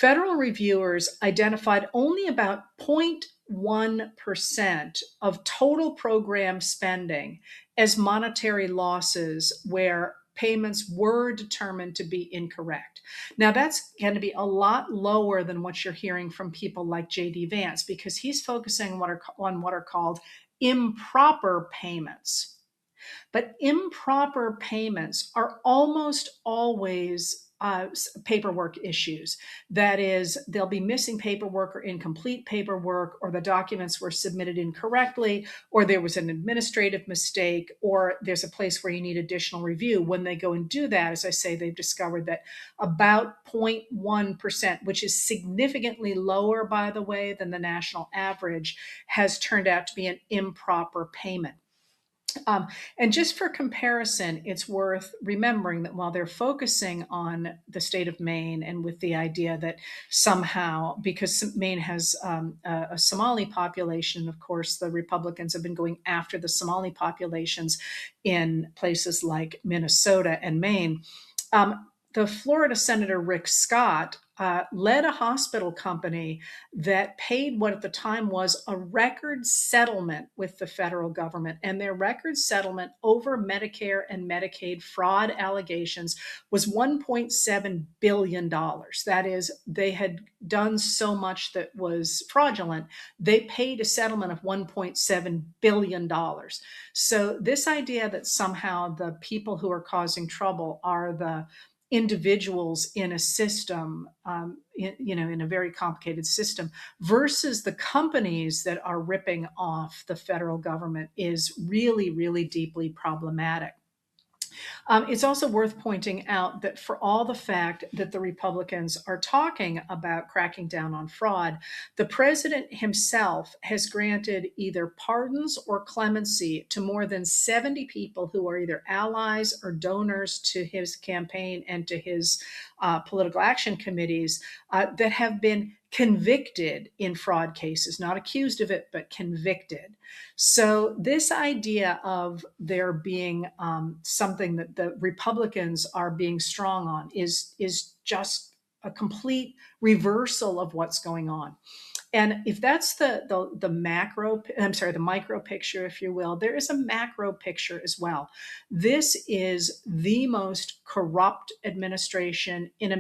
Federal reviewers identified only about 0.1% of total program spending as monetary losses where payments were determined to be incorrect. Now, that's going to be a lot lower than what you're hearing from people like J.D. Vance because he's focusing on what are called improper payments. But improper payments are almost always paperwork issues. That is, they'll be missing paperwork or incomplete paperwork, or the documents were submitted incorrectly, or there was an administrative mistake, or there's a place where you need additional review. When they go and do that, as I say, they've discovered that about 0.1%, which is significantly lower, by the way, than the national average, has turned out to be an improper payment. Um, and just for comparison, it's worth remembering that while they're focusing on the state of Maine and with the idea that somehow, because Maine has a Somali population, of course, the Republicans have been going after the Somali populations in places like Minnesota and Maine. The Florida Senator Rick Scott led a hospital company that paid what at the time was a record settlement with the federal government. And their record settlement over Medicare and Medicaid fraud allegations was $1.7 billion. That is, they had done so much that was fraudulent, they paid a settlement of $1.7 billion. So, this idea that somehow the people who are causing trouble are the individuals in a system, in a very complicated system, versus the companies that are ripping off the federal government is really, really deeply problematic. It's also worth pointing out that for all the fact that the Republicans are talking about cracking down on fraud, the president himself has granted either pardons or clemency to more than 70 people who are either allies or donors to his campaign and to his political action committees that have been convicted in fraud cases, not accused of it, but convicted. So, this idea of there being something that the Republicans are being strong on is just a complete reversal of what's going on. And if that's the macro, I'm sorry, the micro picture, if you will, there is a macro picture as well. This is the most corrupt administration in